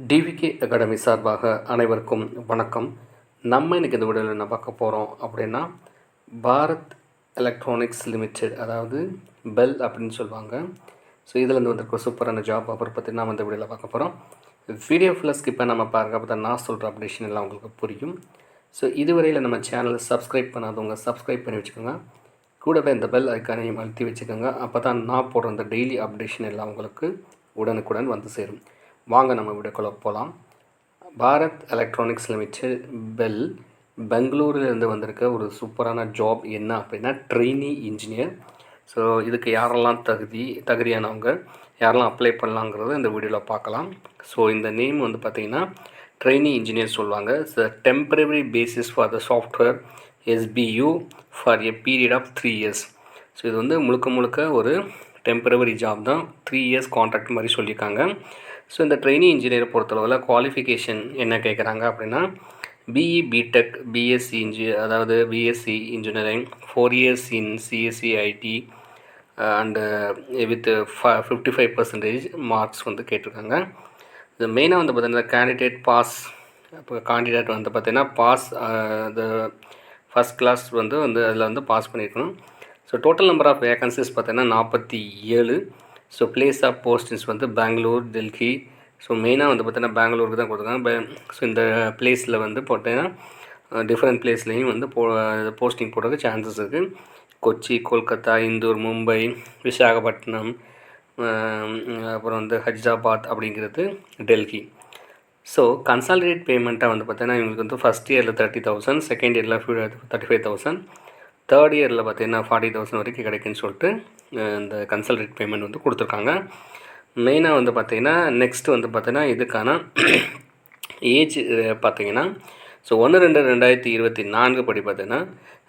TVK academy சார்பாக அனைவருக்கும் வணக்கம். நம்ம இன்றைக்கி இந்த வீடியோவில் என்ன பார்க்க போகிறோம் அப்படின்னா, பாரத் எலக்ட்ரானிக்ஸ் லிமிடெட், அதாவது பெல் அப்படின்னு சொல்லுவாங்க. ஸோ இதில் வந்திருக்க சூப்பரான ஜாப் ஆஃபர் பற்றி நாம் இந்த வீடியோவில் பார்க்க போகிறோம். வீடியோ ஃபுல்லாக ஸ்கிப் பண்ண நம்ம பாருங்கள், அப்போ தான் நான் சொல்கிற அப்டேஷன் எல்லாம் உங்களுக்கு புரியும். ஸோ இதுவரையில் நம்ம சேனலை சப்ஸ்கிரைப் பண்ணாதவங்க சப்ஸ்கிரைப் பண்ணி வச்சுக்கோங்க. கூடவே இந்த பெல் ஐக்கானையும் அழுத்தி வச்சுக்கோங்க. அப்போ தான் நான் போடுற இந்த டெய்லி அப்டேஷன் எல்லாம் உங்களுக்கு உடனுக்குடன் வந்து சேரும். வாங்க நம்ம வீடியோக்குள்ளே போகலாம். பாரத் எலக்ட்ரானிக்ஸ் லிமிடெட் பெல் பெங்களூரிலிருந்து வந்திருக்க ஒரு சூப்பரான ஜாப் என்ன அப்படின்னா, ட்ரெயினி இன்ஜினியர். ஸோ இதுக்கு யாரெல்லாம் தகுதியானவங்க, யாரெல்லாம் அப்ளை பண்ணலாங்கிறத இந்த வீடியோவில் பார்க்கலாம். ஸோ இந்த நேம் வந்து பார்த்திங்கன்னா ட்ரெயினி இன்ஜினியர் சொல்லுவாங்க. Temporary basis for the software SBU for a period of 3 years. So இது வந்து முழுக்க ஒரு டெம்பரவரி ஜாப் தான், 3 years கான்ட்ராக்ட் மாதிரி சொல்லியிருக்காங்க. ஸோ இந்த ட்ரெயினி இன்ஜினியரை பொறுத்தளவில் குவாலிஃபிகேஷன் என்ன கேட்குறாங்க அப்படின்னா, BE BTech BSc அதாவது BSc engineering, 4 years in CSE IT and with 55% marks வந்து கேட்டிருக்காங்க. இது மெயினாக வந்து பார்த்திங்கன்னா கேண்டிடேட் பாஸ், இப்போ கேண்டிடேட் வந்து பார்த்திங்கன்னா பாஸ் த ஃபஸ்ட் கிளாஸ் வந்து அதில் வந்து பாஸ் பண்ணியிருக்கணும். So total number of vacancies பார்த்திங்கன்னா 47. ஸோ பிளேஸ் ஆஃப் போஸ்டிங்ஸ் வந்து பெங்களூர், டெல்லி. ஸோ மெயினாக வந்து பார்த்திங்கன்னா பெங்களூருக்கு தான் கொடுத்துருக்காங்க. ஸோ இந்த பிளேஸில் வந்து போட்டிங்கன்னா டிஃப்ரெண்ட் பிளேஸ்லேயும் வந்து போஸ்டிங் போடுறதுக்கு சான்சஸ் இருக்குது. கொச்சி, கொல்கத்தா, இந்தூர், மும்பை, விசாகப்பட்டினம், அப்புறம் வந்து ஹைதராபாத் அப்படிங்கிறது டெல்லி. ஸோ கன்சாலிடேட் பேமெண்ட்டாக வந்து பார்த்திங்கன்னா இவங்களுக்கு வந்து ஃபஸ்ட் இயரில் 30,000, செகண்ட் இயரில் 35,000, தேர்ட் இயரில் பார்த்திங்கன்னா 40,000 வரைக்கும் கிடைக்குன்னு சொல்லிட்டு இந்த கன்சல்டேட் பேமெண்ட் வந்து கொடுத்துருக்காங்க. மெயினாக வந்து பார்த்திங்கன்னா நெக்ஸ்ட்டு வந்து பார்த்திங்கன்னா இதுக்கான ஏஜ் பார்த்திங்கன்னா, ஸோ 1/2/2024 படி பார்த்திங்கன்னா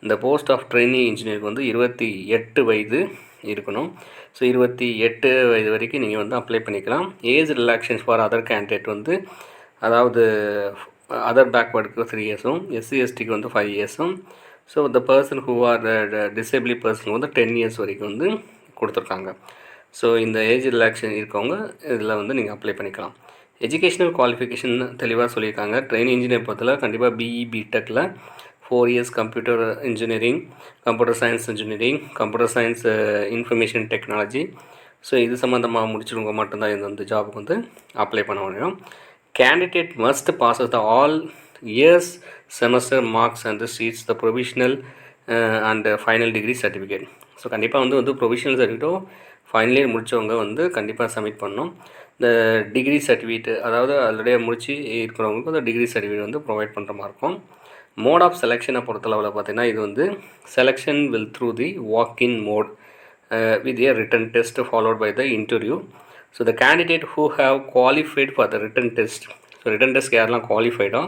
இந்த போஸ்ட் ஆஃப் ட்ரெயினி இன்ஜினியருக்கு வந்து 28 வயது இருக்கணும். ஸோ 28 வயது வரைக்கும் நீங்கள் வந்து அப்ளை பண்ணிக்கலாம். Age relaxations for other candidate வந்து, அதாவது அதர் பேக்வேர்டுக்கு 3 yearsம், SC/STக்கு வந்து 5 yearsம், so the person who are disabled பர்சனுக்கு வந்து 10 years வரைக்கும் வந்து கொடுத்துருக்காங்க. ஸோ இந்த ஏஜ் ரிலாக்ஷன் இருக்கவங்க இதில் வந்து நீங்கள் அப்ளை பண்ணிக்கலாம். எஜுகேஷ்னல் குவாலிஃபிகேஷன் தெளிவாக சொல்லியிருக்காங்க. ட்ரெயின் இன்ஜினியர் பொறுத்தல கண்டிப்பாக BE BTechல 4 years computer engineering, computer science engineering, computer science information technology, so இது சம்மந்தமாக முடிச்சிருவங்க மட்டும்தான் இந்த ஜாபுக்கு வந்து அப்ளை பண்ண முடியும். Candidate must pass the all years semester marks and seats the provisional and final degree certificate. So கண்டிப்பாக வந்து ப்ரொவிஷனல் சர்டிஃபிகேட்டோ ஃபைனல் இயர் முடித்தவங்க வந்து கண்டிப்பாக சப்மிட் பண்ணணும். இந்த டிகிரி சர்டிஃபிகேட், அதாவது ஆல்ரெடி முடித்து இருக்கிறவங்களுக்கு அந்த டிகிரி சர்டிஃபிகேட் வந்து ப்ரொவைட் பண்ணுற மாதிரி இருக்கும். மோட் ஆஃப் செலெக்ஷனை பொறுத்தளவில் பார்த்திங்கன்னா இது வந்து selection will through the walk-in mode with a written test followed by the interview. So the candidate who have qualified for the written test, so written test யாரெல்லாம் குவாலிஃபைடோ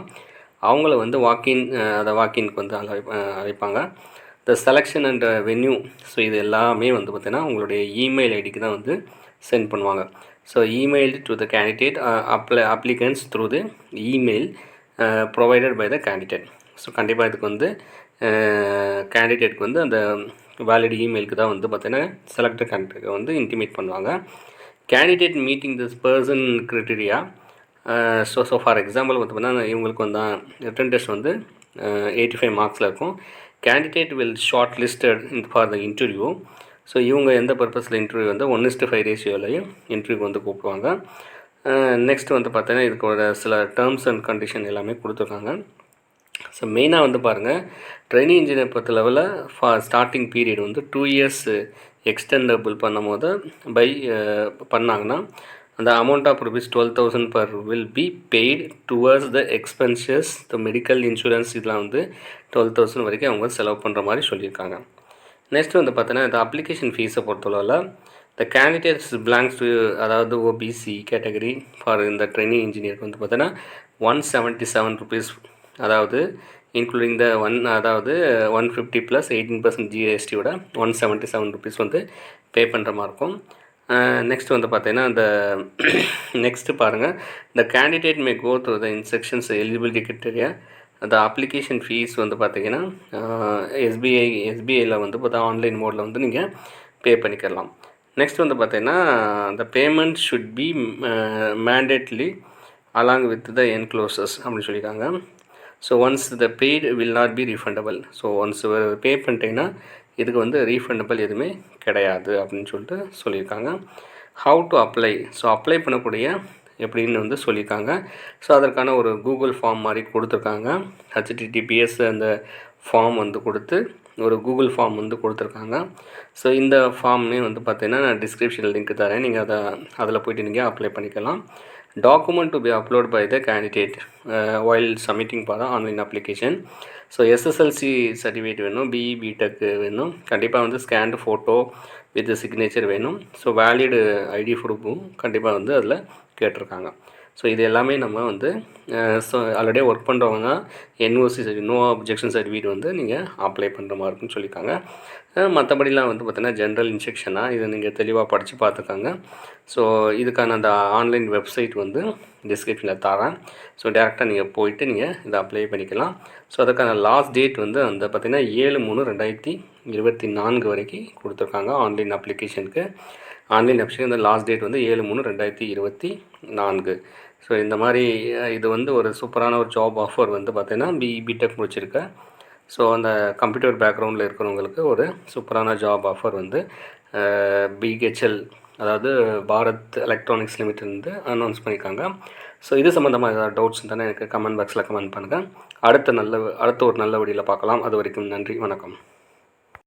அவங்கள வந்து வாக்கின்க்கு வந்து அழைப்பாங்க. The selection and venue, so இது எல்லாமே வந்து பார்த்திங்கன்னா உங்களுடைய இமெயில் ஐடிக்கு தான் வந்து சென்ட் பண்ணுவாங்க. So email to the candidate applicants through the email provided by the candidate. So கண்டிப்பாக இதுக்கு வந்து கேண்டிடேட்க்கு வந்து அந்த வேலிட் இமெயிலுக்கு தான் வந்து பார்த்திங்கன்னா செலக்டட் கேண்டிடேட்டுக்கு வந்து இன்டிமேட் பண்ணுவாங்க. Candidate meeting this person criteria. So for example வந்து பார்த்தீங்கன்னா இவங்களுக்கு வந்து ரிட்டன் டெஸ்ட் வந்து 85 மார்க்ஸில் இருக்கும். Candidate will short listed for the interview. So இவங்க எந்த பர்பஸில் இன்டர்வியூ வந்து 1:5 ரேஷியோலையும் இன்டர்வியூ வந்து கூப்பிடுவாங்க. நெக்ஸ்ட் வந்து பார்த்தீங்கன்னா இதுக்கு சில டேர்ம்ஸ் அண்ட் கண்டிஷன் எல்லாமே கொடுத்துருக்காங்க. ஸோ மெயினாக வந்து பாருங்கள், ட்ரெயினிங் இன்ஜினியர் பொறுத்த லெவலில் ஸ்டார்டிங் பீரியட் வந்து 2 years எக்ஸ்டெண்டபிள் பண்ணும் போது பண்ணாங்கன்னா அந்த amount of ₹12,000 per will be paid towards the expenses, the medical insurance, இதெல்லாம் வந்து 12,000 வரைக்கும் அவங்க செலவு பண்ணுற மாதிரி சொல்லியிருக்காங்க. நெக்ஸ்ட் வந்து பார்த்தீங்கன்னா இந்த அப்ளிகேஷன் ஃபீஸை பொறுத்தளவில் த கேண்டிடேட்ஸ் பிலாங்ஸ் டு, அதாவது OBC கேட்டகரி ஃபார் இந்த ட்ரெயினிங் இன்ஜினியருக்கு வந்து பார்த்தீங்கன்னா ₹177, அதாவது இன்க்ளூடிங் த அதாவது 150 + 18% GSTயோட ₹177 வந்து பே பண்ணுற மாதிரி இருக்கும். நெக்ஸ்ட் வந்து பார்த்தீங்கன்னா இந்த நெக்ஸ்ட்டு பாருங்கள், இந்த candidate may go through the instructions eligibility criteria. அந்த அப்ளிகேஷன் ஃபீஸ் வந்து பார்த்திங்கன்னா எஸ்பிஐயில் வந்து பார்த்தா ஆன்லைன் மோடில் வந்து நீங்கள் பே பண்ணிக்கலாம். நெக்ஸ்ட் வந்து பார்த்திங்கன்னா the payment should be mandately along with the enclosures அப்படின்னு சொல்லியிருக்காங்க. So once the paid will not be refundable. So once pay பண்ணிட்டீங்கன்னா இதுக்கு வந்து ரீஃபண்டபிள் எதுவுமே கிடையாது அப்படின்னு சொல்லிட்டு சொல்லியிருக்காங்க. How to apply. So apply பண்ணக்கூடிய எப்படின்னு வந்து சொல்லியிருக்காங்க. ஸோ அதற்கான ஒரு கூகுள் ஃபார்ம் மாதிரி கொடுத்துருக்காங்க. HTTPS அந்த ஃபார்ம் வந்து கொடுத்து ஒரு கூகுள் ஃபார்ம் வந்து கொடுத்துருக்காங்க. ஸோ இந்த ஃபார்ம்னே வந்து பார்த்தீங்கன்னா நான் டிஸ்கிரிப்ஷனில் லிங்க் தரேன். நீங்கள் அதில் போய்ட்டு நீங்கள் அப்ளை பண்ணிக்கலாம். Document to be upload by the candidate while submitting for the online application. So SSLC certificate வேணும், BE BTech வேணும், கண்டிப்பாக வந்து ஸ்கேன்டு ஃபோட்டோ வித் சிக்னேச்சர் வேணும். ஸோ வேலிடு ஐடி ப்ரூஃபும் கண்டிப்பாக வந்து அதில் கேட்டிருக்காங்க. ஸோ இது எல்லாமே நம்ம வந்து ஸோ ஆல்ரெடியே ஒர்க் பண்ணுறவங்க NOC நோ அப்ஜெக்ஷன் சர்டிஃபிகேட் வந்து நீங்கள் அப்ளை பண்ணுற மாதிரி இருக்குன்னு சொல்லியிருக்காங்க. மற்றபடிலாம் வந்து பார்த்தீங்கன்னா ஜென்ரல் இன்ஸ்ட்ரக்ஷனாக இதை நீங்கள் தெளிவாக படித்து பார்த்துக்காங்க. ஸோ இதுக்கான அந்த ஆன்லைன் வெப்சைட் வந்து டிஸ்கிரிப்ஷனில் தரேன். ஸோ டேரெக்டாக நீங்கள் போயிட்டு நீங்கள் இதை அப்ளை பண்ணிக்கலாம். ஸோ அதுக்கான லாஸ்ட் டேட் வந்து அந்த பார்த்திங்கன்னா 7/3/2024 வரைக்கும் கொடுத்துருக்காங்க ஆன்லைன் அப்ளிகேஷனுக்கு. ஆன்லைன் அப்ளிகேஷன் அந்த லாஸ்ட் டேட் வந்து 7/3/2024. ஸோ இந்த மாதிரி இது வந்து ஒரு சூப்பரான ஒரு ஜாப் ஆஃபர் வந்து பார்த்திங்கன்னா BE BTech முடிச்சிருக்கேன். ஸோ அந்த கம்ப்யூட்டர் பேக்ரவுண்டில் இருக்கிறவங்களுக்கு ஒரு சூப்பரான ஜாப் ஆஃபர் வந்து BHEL அதாவது பாரத் எலக்ட்ரானிக்ஸ் லிமிடெட் வந்து அனௌன்ஸ் பண்ணியிருக்காங்க. ஸோ இது சம்மந்தமாக ஏதாவது டவுட்ஸ் இருந்தால் எனக்கு கமெண்ட் பாக்ஸில் கமெண்ட் பண்ணுங்கள். அடுத்த ஒரு நல்ல வீடியோவில் பார்க்கலாம். அது வரைக்கும் நன்றி, வணக்கம்.